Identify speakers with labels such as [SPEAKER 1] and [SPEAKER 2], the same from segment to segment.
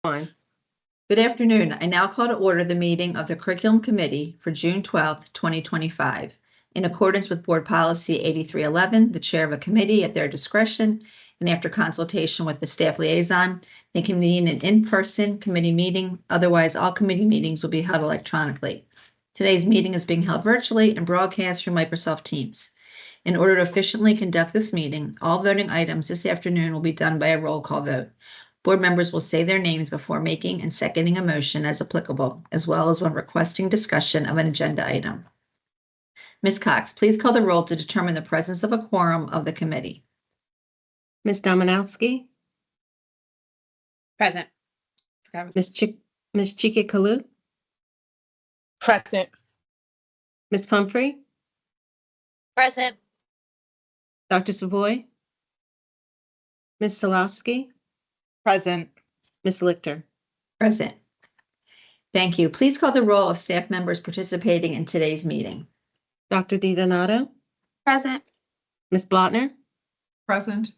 [SPEAKER 1] Fine.
[SPEAKER 2] Good afternoon. I now call to order the meeting of the Curriculum Committee for June 12th, 2025. In accordance with Board Policy 8311, the chair of a committee at their discretion and after consultation with the staff liaison, they convene an in-person committee meeting. Otherwise, all committee meetings will be held electronically. Today's meeting is being held virtually and broadcast through Microsoft Teams. In order to efficiently conduct this meeting, all voting items this afternoon will be done by a roll call vote. Board members will say their names before making and seconding a motion as applicable, as well as when requesting discussion of an agenda item. Ms. Cox, please call the roll to determine the presence of a quorum of the committee.
[SPEAKER 1] Ms. Dominowski,
[SPEAKER 3] Present.
[SPEAKER 1] Ms. Chikikalu,
[SPEAKER 3] Present.
[SPEAKER 1] Ms. Pumphrey,
[SPEAKER 3] Present.
[SPEAKER 1] Dr. Savoy, Ms. Solowski,
[SPEAKER 3] Present.
[SPEAKER 1] Ms. Lichter.
[SPEAKER 2] Present. Thank you. Please call the roll of staff members participating in today's meeting.
[SPEAKER 1] Dr. DiDonato,
[SPEAKER 3] Present.
[SPEAKER 1] Ms. Blotner,
[SPEAKER 4] Present.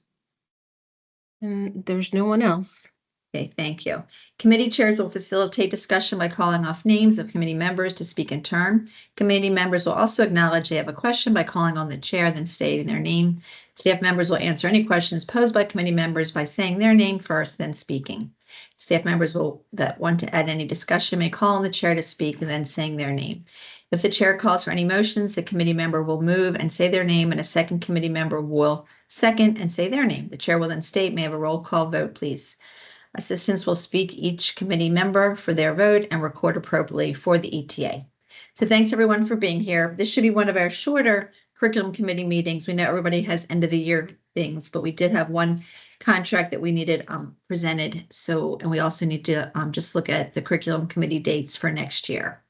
[SPEAKER 1] and there's no one else.
[SPEAKER 2] Okay, thank you. Committee chairs will facilitate discussion by calling off names of committee members to speak in turn. Committee members will also acknowledge they have a question by calling on the chair, then stating their name. Staff members will answer any questions posed by committee members by saying their name first, then speaking. Staff members that want to add any discussion may call on the chair to speak and then saying their name. If the chair calls for any motions, the committee member will move and say their name, and a second committee member will second and say their name. The chair will then state, may I have a roll call vote, please. Assistants will speak each committee member for their vote and record appropriately for the ETA. So thanks everyone for being here. This should be one of our shorter curriculum committee meetings. We know everybody has end of the year things, but we did have one contract that we needed presented. And we also need to just look at the curriculum committee dates for next year.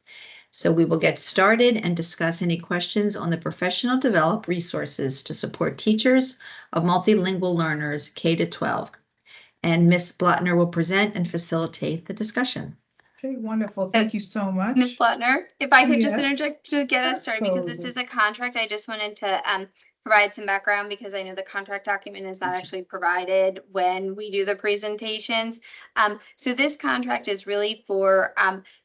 [SPEAKER 2] So we will get started and discuss any questions on the professional developed resources to support teachers of multilingual learners K-12. And Ms. Blotner will present and facilitate the discussion.
[SPEAKER 4] Okay, wonderful. Thank you so much.
[SPEAKER 5] Ms. Blotner, if I could just
[SPEAKER 4] Yes.
[SPEAKER 5] interject to get us started, because this is a contract, I just wanted to provide some background because I know the contract document is not actually provided when we do the presentations. So this contract is really for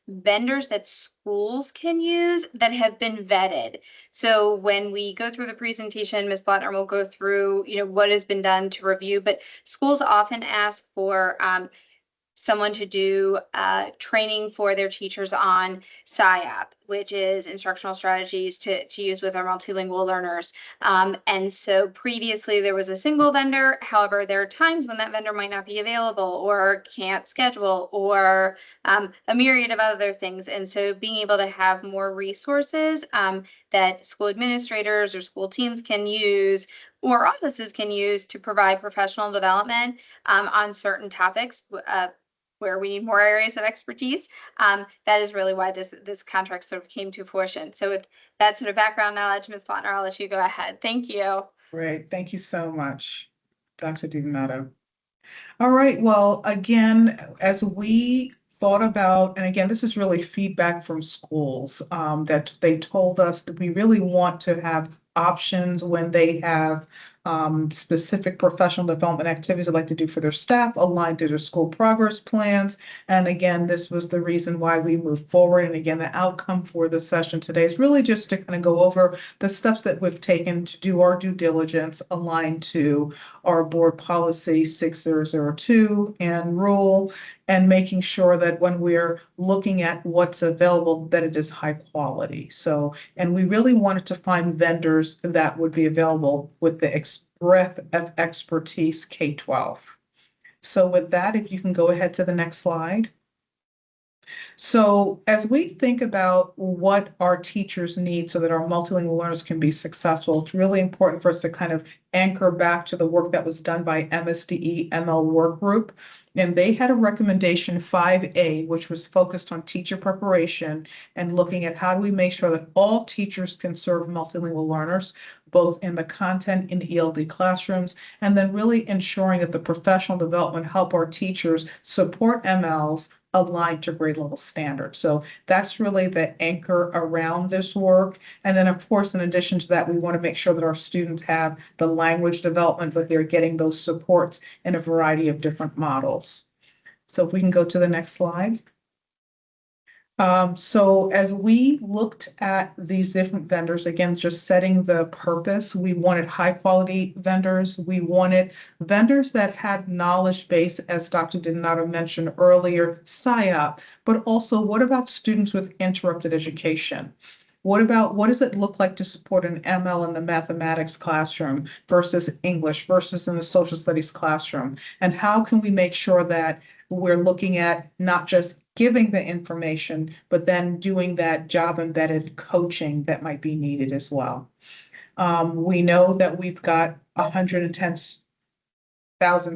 [SPEAKER 5] vendors that schools can use that have been vetted. So when we go through the presentation, Ms. Blotner will go through, what has been done to review, but schools often ask for someone to do training for their teachers on SIAP, which is instructional strategies to use with our multilingual learners. And so previously there was a single vendor. However, there are times when that vendor might not be available or can't schedule or a myriad of other things. And so being able to have more resources that school administrators or school teams can use or offices can use to provide professional development on certain topics where we need more areas of expertise. That is really why this contract sort of came to fruition. So with that sort of background knowledge, Ms. Blotner, I'll let you go ahead. Thank you.
[SPEAKER 4] Great. Thank you so much, Dr. DiDonato. All right. Well, again, as we thought about, and again, this is really feedback from schools that they told us that we really want to have options when they have specific professional development activities they'd like to do for their staff aligned to their school progress plans. And again, this was the reason why we moved forward. And again, the outcome for the session today is really just to kind of go over the steps that we've taken to do our due diligence aligned to our board policy 6002 and rule, and making sure that when we're looking at what's available, that it is high quality. So, and we really wanted to find vendors that would be available with the breadth of expertise K-12. So with that, if you can go ahead to the next slide. So as we think about what our teachers need so that our multilingual learners can be successful, it's really important for us to kind of anchor back to the work that was done by MSDE ML work group. And they had a recommendation 5A, which was focused on teacher preparation and looking at how do we make sure that all teachers can serve multilingual learners, both in the content in ELD classrooms, and then really ensuring that the professional development help our teachers support MLs aligned to grade level standards. So that's really the anchor around this work. And then of course, in addition to that, we want to make sure that our students have the language development, but they're getting those supports in a variety of different models. So if we can go to the next slide. So as we looked at these different vendors, again, just setting the purpose, we wanted high quality vendors. We wanted vendors that had knowledge base, as Dr. Donato mentioned earlier, SIOP, but also what about students with interrupted education? What does it look like to support an ML in the mathematics classroom versus English versus in the social studies classroom? And how can we make sure that we're looking at not just giving the information, but then doing that job embedded coaching that might be needed as well? We know that we've got 110,000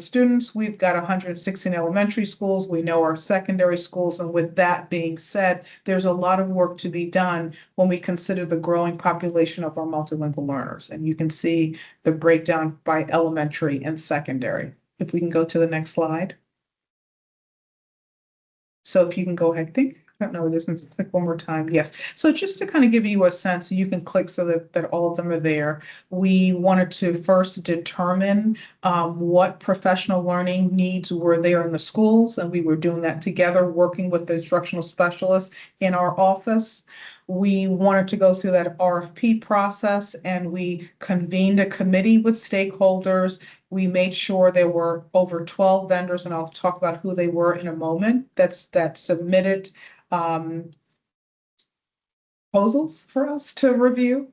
[SPEAKER 4] students. We've got 116 elementary schools. We know our secondary schools. And with that being said, there's a lot of work to be done when we consider the growing population of our multilingual learners. And you can see the breakdown by elementary and secondary. If we can go to the next slide. So if you can go ahead, I don't know, it isn't, click one more time. Yes. So just to kind of give you a sense, you can click so that all of them are there. We wanted to first determine what professional learning needs were there in the schools, and we were doing that together, working with the instructional specialists in our office. We wanted to go through that RFP process, and we convened a committee with stakeholders. We made sure there were over 12 vendors, and I'll talk about who they were in a moment, that submitted proposals for us to review.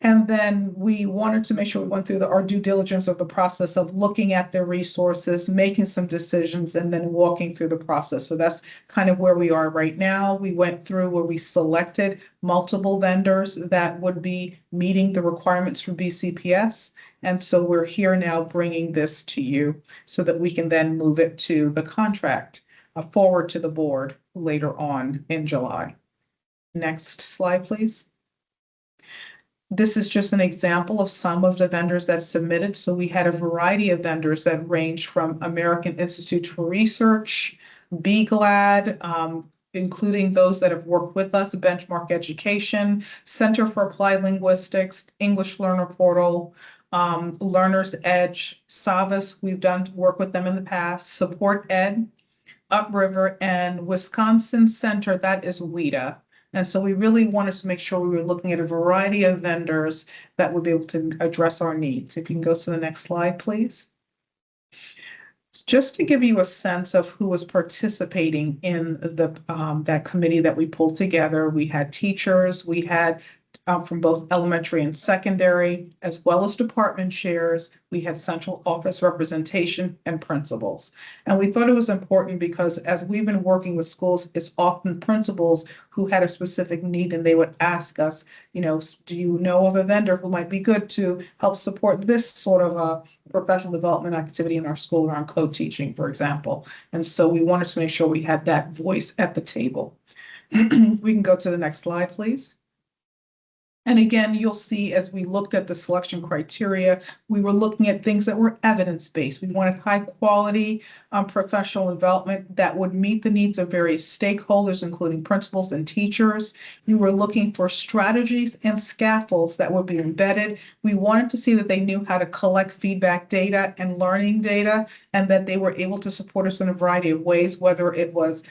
[SPEAKER 4] And then we wanted to make sure we went through our due diligence of the process of looking at their resources, making some decisions, and then walking through the process. So that's kind of where we are right now. We went through where we selected multiple vendors that would be meeting the requirements for BCPS. And so we're here now bringing this to you so that we can then move it to the contract forward to the board later on in July. Next slide, please. This is just an example of some of the vendors that submitted. So we had a variety of vendors that ranged from American Institute for Research, BGLAD, including those that have worked with us, Benchmark Education, Center for Applied Linguistics, English Learner Portal, Learner's Edge, Savas, we've done work with them in the past, Support Ed, Upriver, and Wisconsin Center, that is WIDA. And so we really wanted to make sure we were looking at a variety of vendors that would be able to address our needs. If you can go to the next slide, please. Just to give you a sense of who was participating in the that committee that we pulled together, we had teachers, we had from both elementary and secondary, as well as department chairs. We had central office representation and principals. And we thought it was important because as we've been working with schools, it's often principals who had a specific need and they would ask us, you know, do you know of a vendor who might be good to help support this sort of a professional development activity in our school around co-teaching, for example. And so we wanted to make sure we had that voice at the table. We can go to the next slide, please. And again, you'll see as we looked at the selection criteria, we were looking at things that were evidence-based. We wanted high quality professional development that would meet the needs of various stakeholders, including principals and teachers. We were looking for strategies and scaffolds that would be embedded. We wanted to see that they knew how to collect feedback data and learning data, and that they were able to support us in a variety of ways, whether it was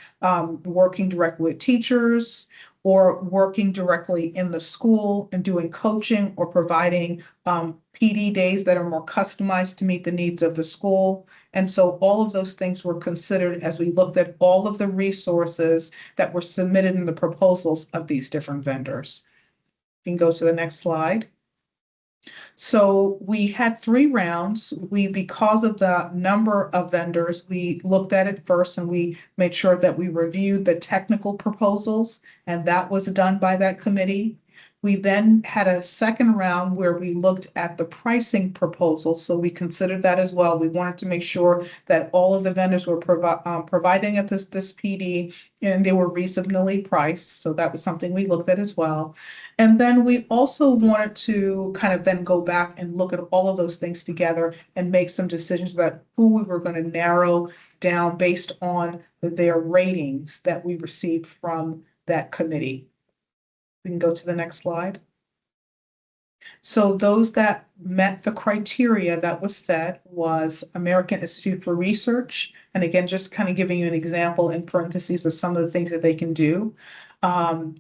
[SPEAKER 4] working directly with teachers, or working directly in the school and doing coaching or providing PD days that are more customized to meet the needs of the school. And so all of those things were considered as we looked at all of the resources that were submitted in the proposals of these different vendors. You can go to the next slide. So we had 3 rounds. Because of the number of vendors, we looked at it first and we made sure that we reviewed the technical proposals, and that was done by that committee. We then had a second round where we looked at the pricing proposals. So we considered that as well. We wanted to make sure that all of the vendors were providing at this PD and they were reasonably priced. So that was something we looked at as well. And then we also wanted to kind of then go back and look at all of those things together and make some decisions about who we were going to narrow down based on their ratings that we received from that committee. We can go to the next slide. So those that met the criteria that was set was American Institute for Research. And again, just kind of giving you an example in parentheses of some of the things that they can do.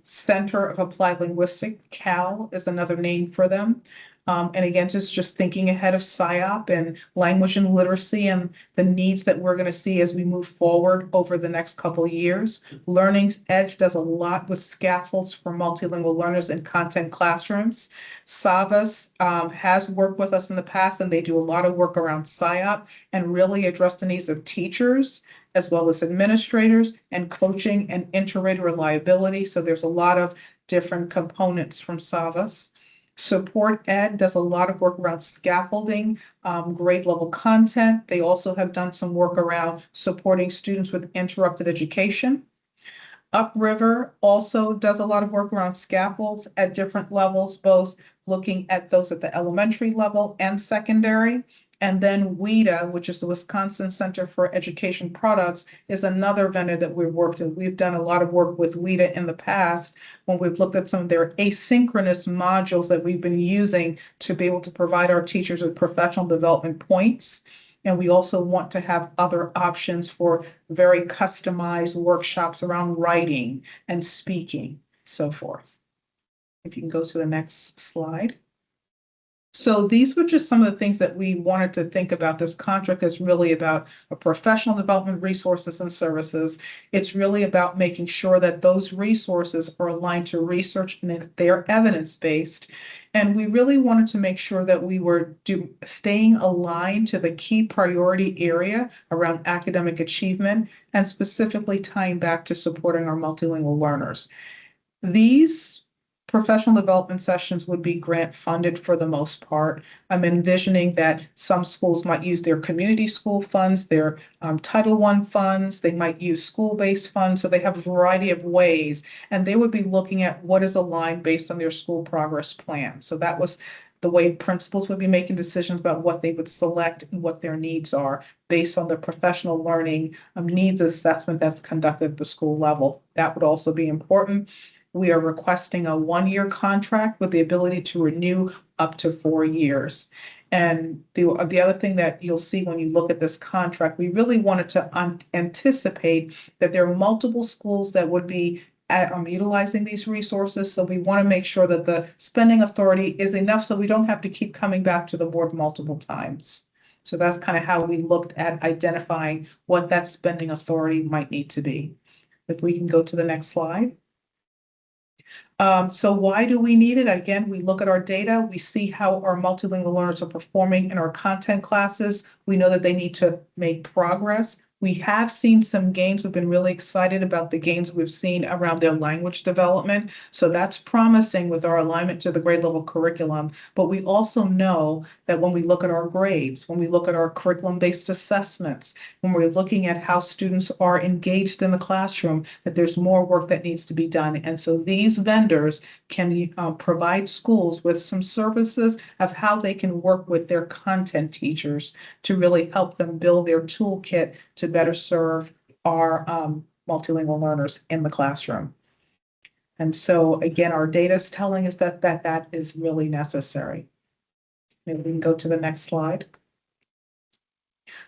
[SPEAKER 4] Center of Applied Linguistics, CAL is another name for them. And again, just thinking ahead of SIOP and language and literacy and the needs that we're going to see as we move forward over the next couple of years. Learning's Edge does a lot with scaffolds for multilingual learners in content classrooms. Savas has worked with us in the past, and they do a lot of work around SIOP and really address the needs of teachers as well as administrators and coaching and inter-rater reliability. So there's a lot of different components from Savas. Support Ed does a lot of work around scaffolding, grade level content. They also have done some work around supporting students with interrupted education. Upriver also does a lot of work around scaffolds at different levels, both looking at those at the elementary level and secondary. And then WIDA, which is the Wisconsin Center for Education Products, is another vendor that we've worked with. We've done a lot of work with WIDA in the past when we've looked at some of their asynchronous modules that we've been using to be able to provide our teachers with professional development points. And we also want to have other options for very customized workshops around writing and speaking, so forth. If you can go to the next slide. So these were just some of the things that we wanted to think about. This contract is really about a professional development resources and services. It's really about making sure that those resources are aligned to research and that they're evidence-based. And we really wanted to make sure that we were staying aligned to the key priority area around academic achievement and specifically tying back to supporting our multilingual learners. These professional development sessions would be grant funded for the most part. I'm envisioning that some schools might use their community school funds, their Title I funds, they might use school-based funds, so they have a variety of ways, and they would be looking at what is aligned based on their school progress plan. So that was the way principals would be making decisions about what they would select and what their needs are based on the professional learning needs assessment that's conducted at the school level. That would also be important. We are requesting a 1-year contract with the ability to renew up to 4 years. And the other thing that you'll see when you look at this contract, we really wanted to anticipate that there are multiple schools that would be utilizing these resources. So we want to make sure that the spending authority is enough so we don't have to keep coming back to the board multiple times. So that's kind of how we looked at identifying what that spending authority might need to be. If we can go to the next slide. So why do we need it? Again, we look at our data, we see how our multilingual learners are performing in our content classes. We know that they need to make progress. We have seen some gains. We've been really excited about the gains we've seen around their language development. So that's promising with our alignment to the grade level curriculum. But we also know that when we look at our grades, when we look at our curriculum-based assessments, when we're looking at how students are engaged in the classroom, that there's more work that needs to be done. And so these vendors can provide schools with some services of how they can work with their content teachers to really help them build their toolkit to better serve our multilingual learners in the classroom. And so again, our data is telling us that is really necessary. Maybe we can go to the next slide.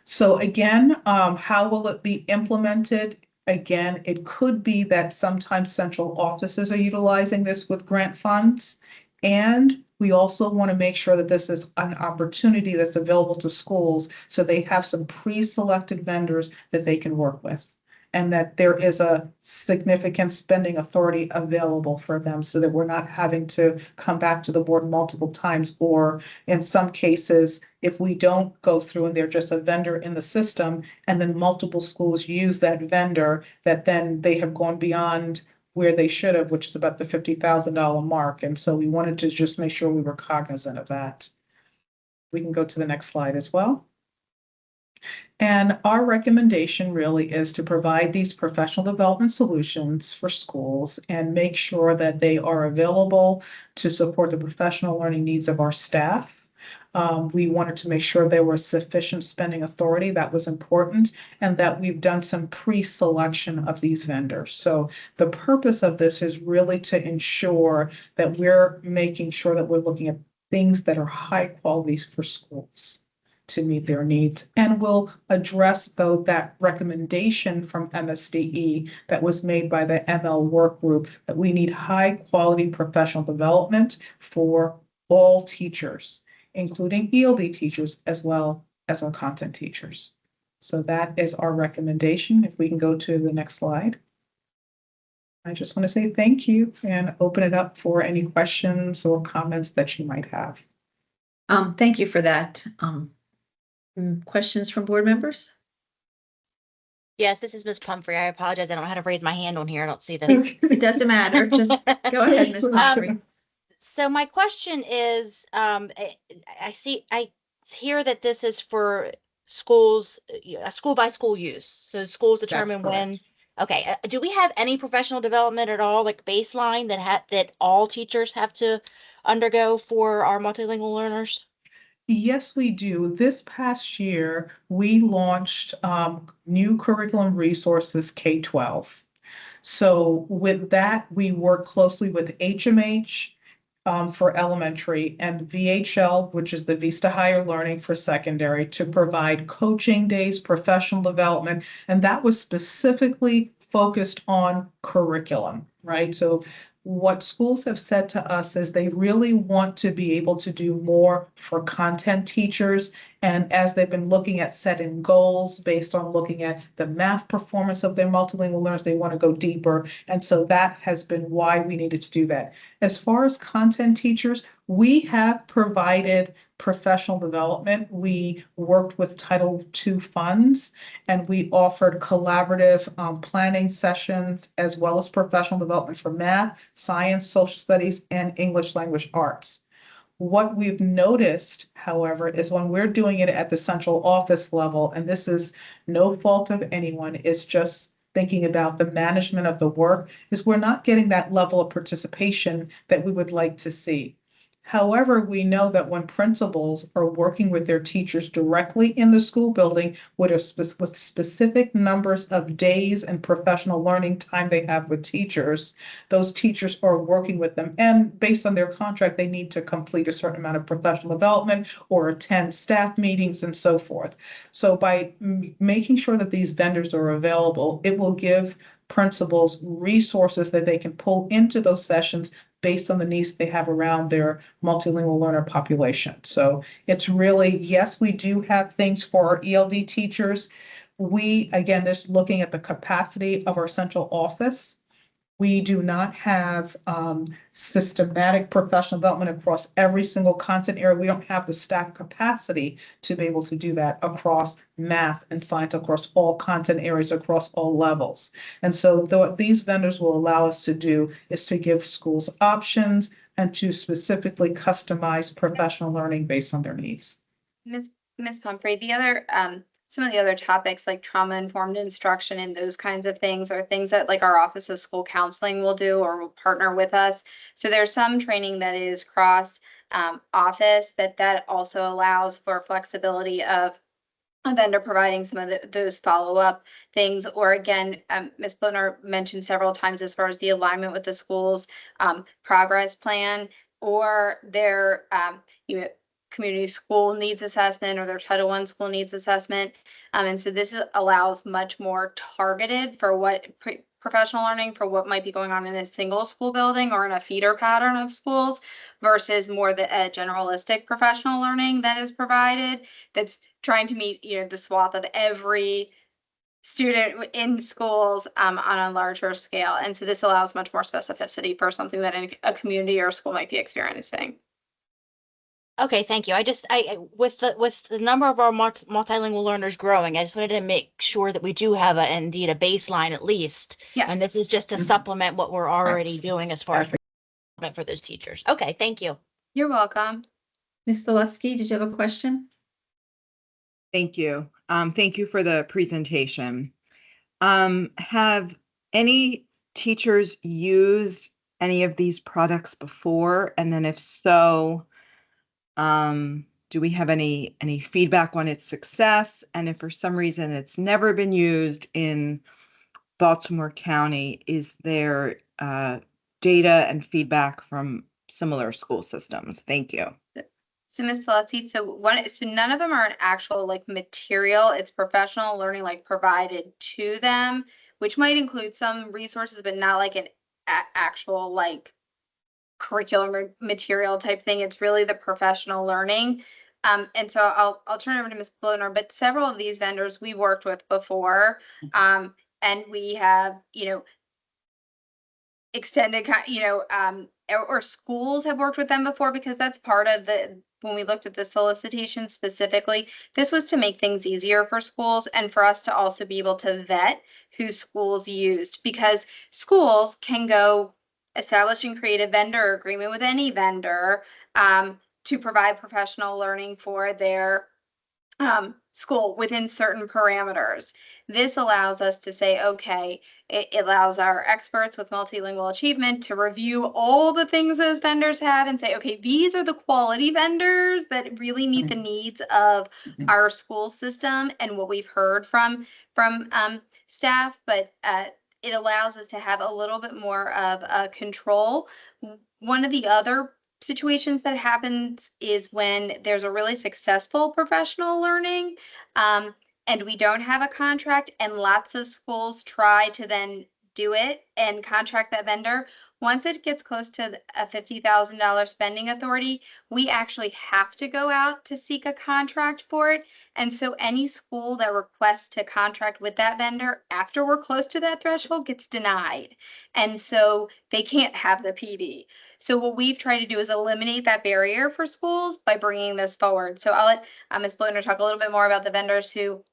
[SPEAKER 4] So again, how will it be implemented? Again, it could be that sometimes central offices are utilizing this with grant funds. And we also want to make sure that this is an opportunity that's available to schools so they have some pre-selected vendors that they can work with. And that there is a significant spending authority available for them so that we're not having to come back to the board multiple times, or in some cases, if we don't go through and they're just a vendor in the system and then multiple schools use that vendor, that then they have gone beyond where they should have, which is about the $50,000 mark. And so we wanted to just make sure we were cognizant of that. We can go to the next slide as well. And our recommendation really is to provide these professional development solutions for schools and make sure that they are available to support the professional learning needs of our staff. We wanted to make sure there was sufficient spending authority. That was important, and that we've done some pre-selection of these vendors. So the purpose of this is really to ensure that we're making sure that we're looking at things that are high quality for schools to meet their needs. And will address, though, that recommendation from MSDE that was made by the ML work group that we need high quality professional development for all teachers, including ELD teachers as well as our content teachers. So that is our recommendation. If we can go to the next slide. I just want to say thank you and open it up for any questions or comments that you might have.
[SPEAKER 2] Thank you for that. Questions from board members?
[SPEAKER 3] Yes, this is Ms. Pumphrey. I apologize. I don't know how to raise my hand on here. I don't see the.
[SPEAKER 2] It doesn't matter. Just go ahead, Ms. Humphrey.
[SPEAKER 3] So my question is, I hear that this is for schools, school by school use. So schools determine when.
[SPEAKER 4] correct.
[SPEAKER 3] Okay, do we have any professional development at all, like baseline that all teachers have to undergo for our multilingual learners?
[SPEAKER 4] Yes, we do. This past year, we launched new curriculum resources K-12. So with that, we work closely with HMH for elementary and VHL, which is the Vista Higher Learning for secondary, to provide coaching days, professional development, and that was specifically focused on curriculum, right? So what schools have said to us is they really want to be able to do more for content teachers. And as they've been looking at setting goals based on looking at the math performance of their multilingual learners, they want to go deeper. And so that has been why we needed to do that. As far as content teachers, we have provided professional development. We worked with Title II funds and we offered collaborative planning sessions as well as professional development for math, science, social studies, and English language arts. What we've noticed, however, is when we're doing it at the central office level, and this is no fault of anyone, it's just thinking about the management of the work, is we're not getting that level of participation that we would like to see. However, we know that when principals are working with their teachers directly in the school building with specific numbers of days and professional learning time they have with teachers, those teachers are working with them. And based on their contract, they need to complete a certain amount of professional development or attend staff meetings and so forth. So by making sure that these vendors are available, it will give principals resources that they can pull into those sessions based on the needs they have around their multilingual learner population. So it's really, yes, we do have things for our ELD teachers. We, again, this looking at the capacity of our central office. We do not have systematic professional development across every single content area. We don't have the staff capacity to be able to do that across math and science, across all content areas, across all levels. And so what these vendors will allow us to do is to give schools options and to specifically customize professional learning based on their needs.
[SPEAKER 5] Ms. Pumphrey, the other some of the other topics like trauma-informed instruction and those kinds of things are things that like our Office of School Counseling will do or will partner with us. So there's some training that is cross office that also allows for flexibility of a vendor providing some of those follow-up things. Or again, Ms. Blitner mentioned several times as far as the alignment with the school's progress plan or their community school needs assessment or their Title I school needs assessment. And so this allows much more targeted for what professional learning for what might be going on in a single school building or in a feeder pattern of schools versus more the generalistic professional learning that is provided that's trying to meet the swath of every student in schools on a larger scale. And so this allows much more specificity for something that a community or a school might be experiencing.
[SPEAKER 3] Okay, thank you. I with the number of our multilingual learners growing, I just wanted to make sure that we do have indeed a baseline at least.
[SPEAKER 5] Yes.
[SPEAKER 3] And this is just to supplement what we're already doing as far as for those teachers. Okay, thank you.
[SPEAKER 5] You're welcome.
[SPEAKER 2] Ms. Zaleski, did you have a question?
[SPEAKER 6] Thank you. Thank you for the presentation. Have any teachers used any of these products before? And then if so, do we have any feedback on its success? And if for some reason it's never been used in Baltimore County, is there data and feedback from similar school systems? Thank you.
[SPEAKER 5] So Ms. Teletsky, so none of them are an actual like material. It's professional learning like provided to them, which might include some resources, but not like an actual like curriculum or material type thing. It's really the professional learning. And so I'll turn it over to Ms. Bloner, but several of these vendors we worked with before. And we have, extended, or schools have worked with them before, because that's part of when we looked at the solicitation specifically, this was to make things easier for schools and for us to also be able to vet who schools used, because schools can go establish and create a vendor agreement with any vendor to provide professional learning for their school within certain parameters. This allows us to say, okay, it allows our experts with multilingual achievement to review all the things those vendors have and say, okay, these are the quality vendors that really meet the needs of our school system and what we've heard from staff, but it allows us to have a little bit more of control. One of the other situations that happens is when there's a really successful professional learning and we don't have a contract, and lots of schools try to then do it and contract that vendor. Once it gets close to a $50,000 spending authority, we actually have to go out to seek a contract for it. And so any school that requests to contract with that vendor after we're close to that threshold gets denied. And so they can't have the PD. So what we've tried to do is eliminate that barrier for schools by bringing this forward. So I'll let Ms. Bloner talk a little bit more about the vendors who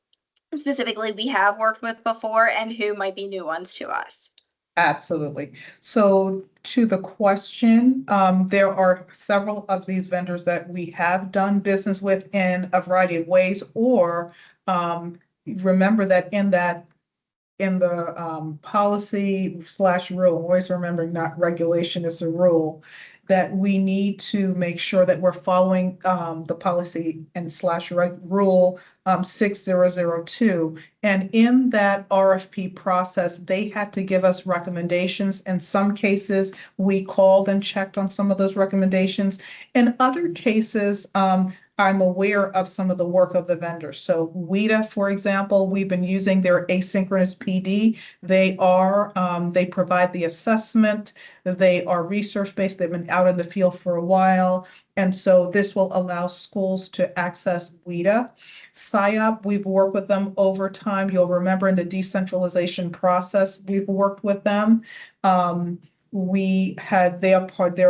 [SPEAKER 5] specifically we have worked with before and who might be new ones to us.
[SPEAKER 4] Absolutely. So to the question, there are several of these vendors that we have done business with in a variety of ways, or remember that in the policy/rule, always remembering not regulation is a rule, that we need to make sure that we're following the policy and rule 6002. And in that RFP process, they had to give us recommendations. In some cases, we called and checked on some of those recommendations. In other cases, I'm aware of some of the work of the vendors. So WIDA, for example, we've been using their asynchronous PD. They provide the assessment. They are research-based. They've been out in the field for a while. And so this will allow schools to access WIDA. SIOP, we've worked with them over time. You'll remember in the decentralization process, we've worked with them. They're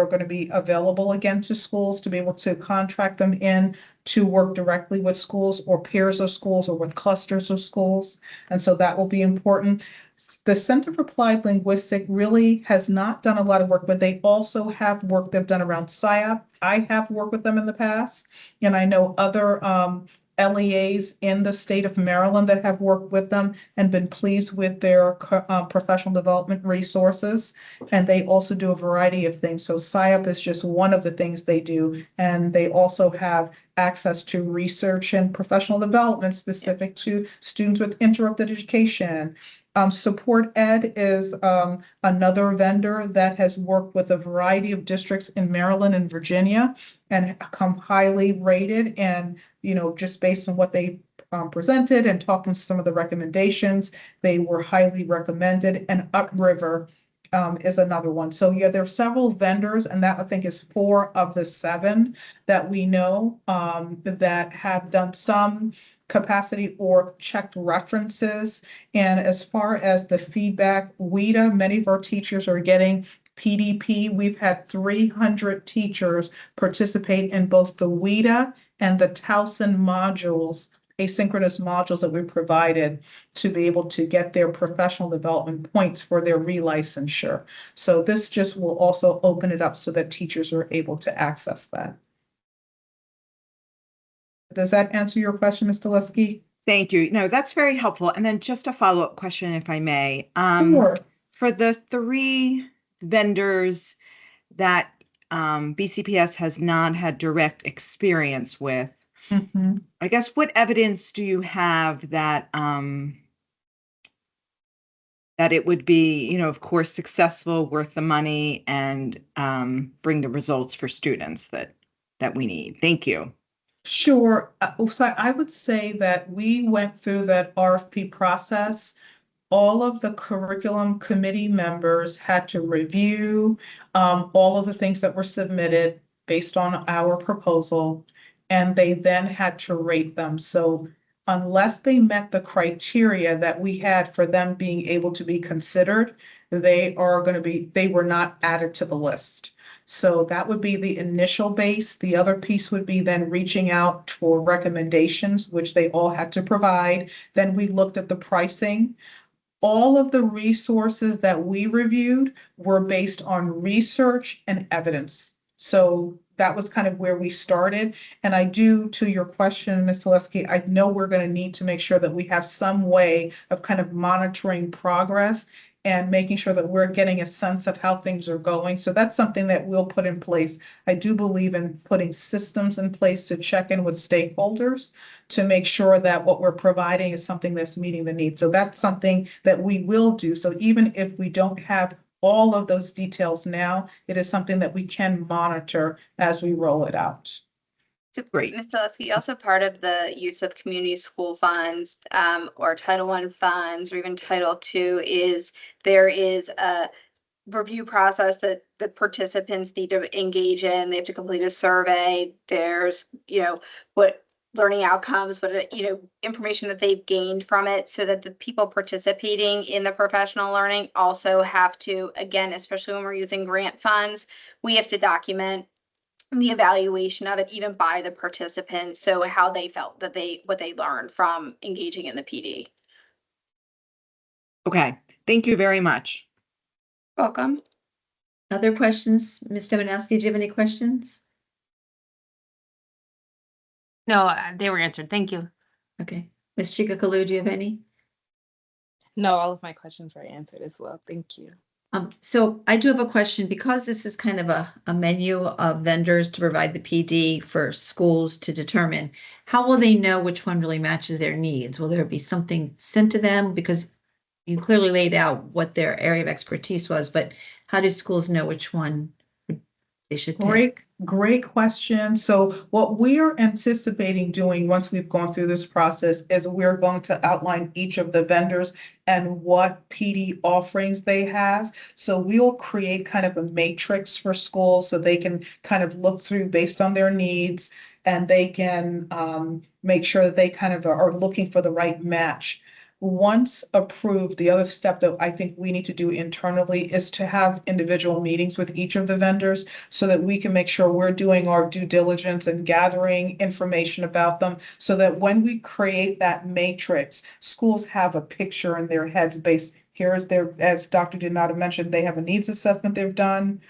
[SPEAKER 4] going to be available again to schools to be able to contract them in to work directly with schools or pairs of schools or with clusters of schools. And so that will be important. The Center for Applied Linguistics really has not done a lot of work, but they also have work they've done around SIOP. I have worked with them in the past, and I know other LEAs in the state of Maryland that have worked with them and been pleased with their professional development resources. And they also do a variety of things. So SIOP is just one of the things they do. And they also have access to research and professional development specific to students with interrupted education. Support Ed is another vendor that has worked with a variety of districts in Maryland and Virginia and come highly rated. And, just based on what they presented and talking to some of the recommendations, they were highly recommended. And Upriver is another one. So yeah, there are several vendors, and that I think is 4 of the 7 that we know that have done some capacity or checked references. And as far as the feedback, WIDA, many of our teachers are getting PDP. We've had 300 teachers participate in both the WIDA and the Towson modules, asynchronous modules that we provided to be able to get their professional development points for their relicensure. So this just will also open it up so that teachers are able to access that. Does that answer your question, Ms. Teletsky?
[SPEAKER 6] Thank you. No, that's very helpful. And then just a follow-up question, if I may.
[SPEAKER 4] Sure.
[SPEAKER 6] For the 3 vendors that BCPS has not had direct experience with, I guess, what evidence do you have that that it would be, of course, successful, worth the money, and bring the results for students that that we need? Thank you.
[SPEAKER 4] Sure. So I would say that we went through that RFP process. All of the curriculum committee members had to review all of the things that were submitted based on our proposal, and they then had to rate them. So unless they met the criteria that we had for them being able to be considered, they were not added to the list. So that would be the initial base. The other piece would be then reaching out for recommendations, which they all had to provide. Then we looked at the pricing. All of the resources that we reviewed were based on research and evidence. So that was kind of where we started. And I do, to your question, Ms. Zaleski, I know we're going to need to make sure that we have some way of kind of monitoring progress and making sure that we're getting a sense of how things are going. So that's something that we'll put in place. I do believe in putting systems in place to check in with stakeholders to make sure that what we're providing is something that's meeting the needs. So that's something that we will do. So even if we don't have all of those details now, it is something that we can monitor as we roll it out.
[SPEAKER 5] So,
[SPEAKER 6] Great.
[SPEAKER 5] Ms. Zaleski, also part of the use of community school funds or Title I funds or even Title II is there is a review process that the participants need to engage in. They have to complete a survey. There's, what learning outcomes, what, information that they've gained from it so that the people participating in the professional learning also have to, again, especially when we're using grant funds, we have to document the evaluation of it even by the participants. So how they felt that what they learned from engaging in the PD.
[SPEAKER 6] Okay, thank you very much.
[SPEAKER 5] Welcome.
[SPEAKER 2] Other questions? Ms. Dominowski, do you have any questions?
[SPEAKER 1] No, they were answered. Thank you.
[SPEAKER 2] Okay. Ms. Chikakalu, do you have any?
[SPEAKER 7] No, all of my questions were answered as well. Thank you.
[SPEAKER 2] So I do have a question because this is kind of a menu of vendors to provide the PD for schools to determine. How will they know which one really matches their needs? Will there be something sent to them? Because you clearly laid out what their area of expertise was, but how do schools know which one they should pick?
[SPEAKER 4] Great question. So what we're anticipating doing once we've gone through this process is we're going to outline each of the vendors and what PD offerings they have. So we'll create kind of a matrix for schools so they can kind of look through based on their needs, and they can make sure that they kind of are looking for the right match. Once approved, the other step that I think we need to do internally is to have individual meetings with each of the vendors so that we can make sure we're doing our due diligence and gathering information about them so that when we create that matrix, schools have a picture in their heads based. Here is their, as Dr. Donato mentioned, they have a needs assessment they've done.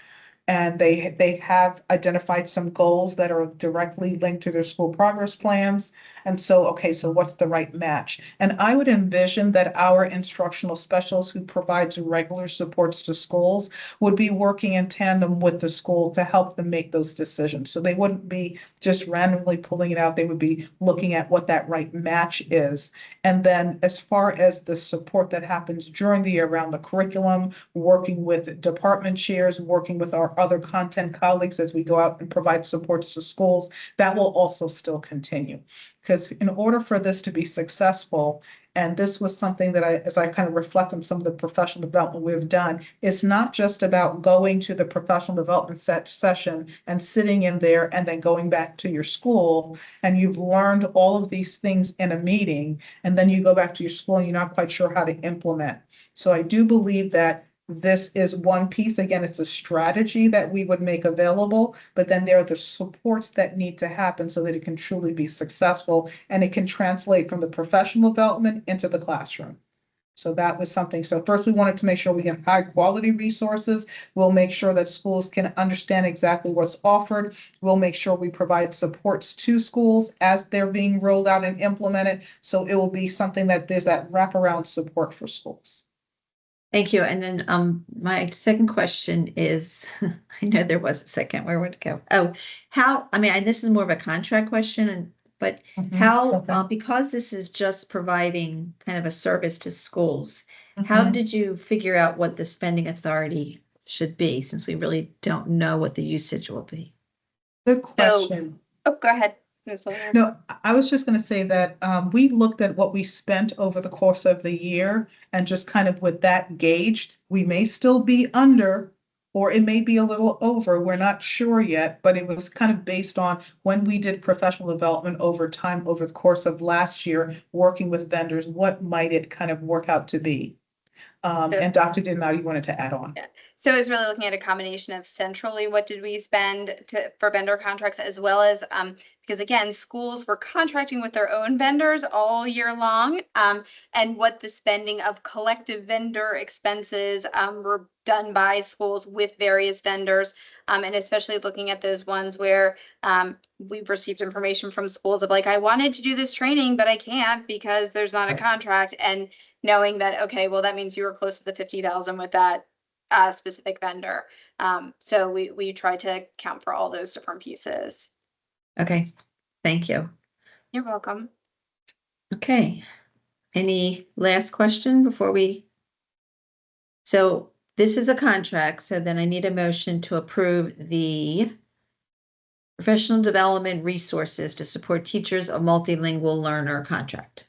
[SPEAKER 4] And they have identified some goals that are directly linked to their school progress plans. And so, okay, so what's the right match? And I would envision that our instructional specialists who provides regular supports to schools would be working in tandem with the school to help them make those decisions. So they wouldn't be just randomly pulling it out. They would be looking at what that right match is. And then as far as the support that happens during the year around the curriculum, working with department chairs, working with our other content colleagues as we go out and provide supports to schools, that will also still continue. Because in order for this to be successful, and this was something that as I kind of reflect on some of the professional development we've done, it's not just about going to the professional development session and sitting in there and then going back to your school and you've learned all of these things in a meeting and then you go back to your school and you're not quite sure how to implement. So I do believe that this is one piece. Again, it's a strategy that we would make available, but then there are the supports that need to happen so that it can truly be successful and it can translate from the professional development into the classroom. So that was something. So first we wanted to make sure we have high quality resources. We'll make sure that schools can understand exactly what's offered. We'll make sure we provide supports to schools as they're being rolled out and implemented. So it will be something that there's that wraparound support for schools.
[SPEAKER 2] Thank you. And then my second question is, I know there was a second, where would it go? Oh, how, I mean, this is more of a contract question, but how, because this is just providing kind of a service to schools, how did you figure out what the spending authority should be, since we really don't know what the usage will be?
[SPEAKER 4] Good question.
[SPEAKER 5] Oh, go ahead, Ms. Wilner.
[SPEAKER 4] No, I was just going to say that we looked at what we spent over the course of the year and just kind of with that gauged, we may still be under or it may be a little over. We're not sure yet, but it was kind of based on when we did professional development over time, over the course of last year, working with vendors, what might it kind of work out to be? And Dr. Dinwiddie, you wanted to add on.
[SPEAKER 5] Yeah. So it's really looking at a combination of centrally, what did we spend for vendor contracts, as well as, because again, schools were contracting with their own vendors all year long, and what the spending of collective vendor expenses were done by schools with various vendors, and especially looking at those ones where we've received information from schools of like, I wanted to do this training, but I can't because there's not a contract, and knowing that, okay, well, that means you were close to the 50,000 with that specific vendor. So we try to account for all those different pieces.
[SPEAKER 2] Okay, thank you.
[SPEAKER 5] You're welcome.
[SPEAKER 2] Okay, any last question before we? So this is a contract, so then I need a motion to approve the professional development resources to support teachers of multilingual learner contract.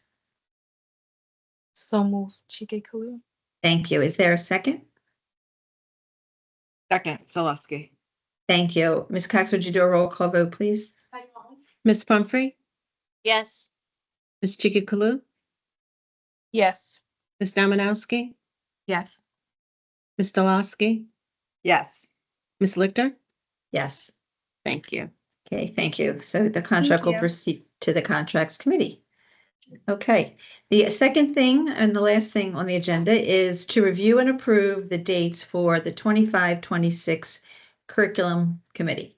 [SPEAKER 7] So move, Chike Kalu.
[SPEAKER 2] Thank you. Is there a second?
[SPEAKER 6] Second, Stolowski.
[SPEAKER 2] Thank you. Ms. Cox, would you do a roll call vote, please?
[SPEAKER 8] Ms. Pumphrey,
[SPEAKER 3] Yes.
[SPEAKER 8] Ms. Chikakalu,
[SPEAKER 7] Yes.
[SPEAKER 8] Ms. Dominowski,
[SPEAKER 1] Yes.
[SPEAKER 8] Ms. Stolowski,
[SPEAKER 6] Yes.
[SPEAKER 8] Ms. Lichter.
[SPEAKER 2] Yes.
[SPEAKER 8] Thank you.
[SPEAKER 2] Okay, thank you. So the contract will
[SPEAKER 5] you.
[SPEAKER 2] proceed to the contracts committee. Okay, the second thing and the last thing on the agenda is to review and approve the dates for the 25-26 curriculum committee.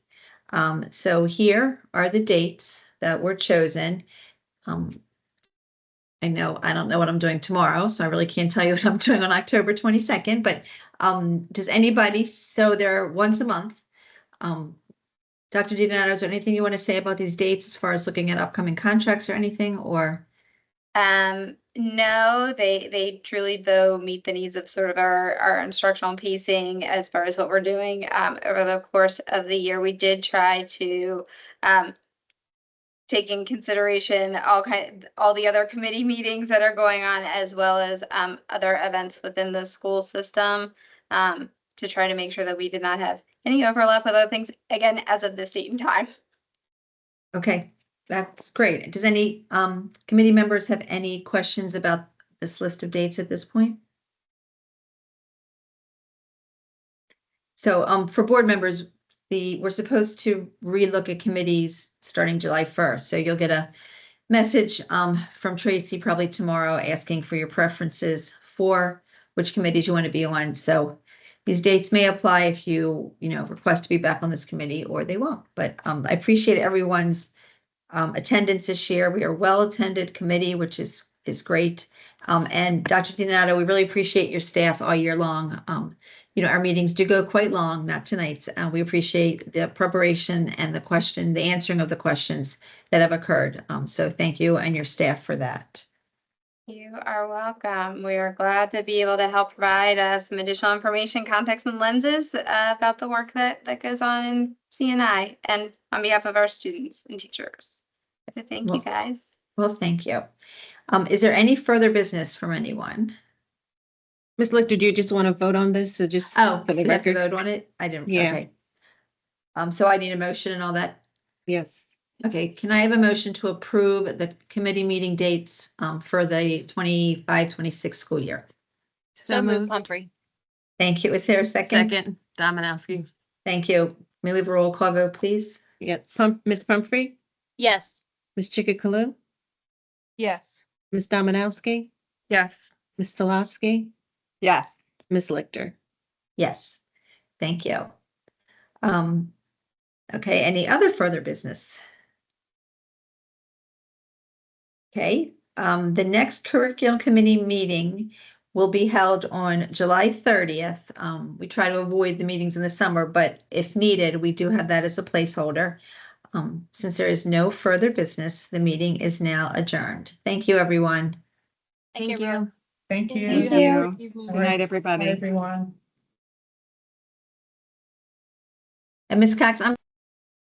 [SPEAKER 2] So here are the dates that were chosen. I don't know what I'm doing tomorrow, so I really can't tell you what I'm doing on October 22nd, but does anybody, so they're once a month. Dr. DiDonato, is there anything you want to say about these dates as far as looking at upcoming contracts or anything, or?
[SPEAKER 5] No, they truly though meet the needs of sort of our instructional pacing as far as what we're doing over the course of the year. We did try to take in consideration all the other committee meetings that are going on, as well as other events within the school system, to try to make sure that we did not have any overlap with other things, again, as of this date and time.
[SPEAKER 2] Okay, that's great. Does any committee members have any questions about this list of dates at this point? So for board members, we're supposed to relook at committees starting July 1st. So you'll get a message from Tracy probably tomorrow asking for your preferences for which committees you want to be on. So these dates may apply if you request to be back on this committee, or they won't. But I appreciate everyone's attendance this year. We are well-attended committee, which is great. And Dr. DiDonato, we really appreciate your staff all year long. Our meetings do go quite long, not tonight's. We appreciate the preparation and the answering of the questions that have occurred. So thank you and your staff for that.
[SPEAKER 5] You are welcome. We are glad to be able to help provide some additional information, context, and lenses about the work that goes on in CNI and on behalf of our students and teachers. So thank you, guys.
[SPEAKER 2] Well, thank you. Is there any further business from anyone?
[SPEAKER 8] Ms. Lichter, do you just want to vote on this? So just
[SPEAKER 2] Oh,
[SPEAKER 8] for the
[SPEAKER 2] we have to
[SPEAKER 8] record?
[SPEAKER 2] vote on it? I didn't.
[SPEAKER 8] Yeah.
[SPEAKER 2] Okay. So I need a motion and all that.
[SPEAKER 8] Yes.
[SPEAKER 2] Okay, can I have a motion to approve the committee meeting dates for the 25-26 school year?
[SPEAKER 3] So move, Pumphrey.
[SPEAKER 2] Thank you. Is there a second?
[SPEAKER 1] Second, Dominowski.
[SPEAKER 2] Thank you. May we have a roll call vote, please?
[SPEAKER 8] Yeah. Ms. Pumphrey,
[SPEAKER 3] Yes.
[SPEAKER 8] Ms. Chikakalu,
[SPEAKER 7] Yes.
[SPEAKER 8] Ms. Dominowski,
[SPEAKER 1] Yes.
[SPEAKER 8] Ms. Stolowski,
[SPEAKER 6] Yes.
[SPEAKER 8] Ms. Lichter.
[SPEAKER 2] Yes. Thank you. Okay, any other further business? Okay, the next curriculum committee meeting will be held on July 30th. We try to avoid the meetings in the summer, but if needed, we do have that as a placeholder. Since there is no further business, the meeting is now adjourned. Thank you, everyone.
[SPEAKER 3] Thank you.
[SPEAKER 4] Thank you.
[SPEAKER 6] Thank you. Good
[SPEAKER 4] All
[SPEAKER 6] night,
[SPEAKER 4] right.
[SPEAKER 6] everybody.
[SPEAKER 4] Bye, everyone.
[SPEAKER 2] And Ms. Cox, I'm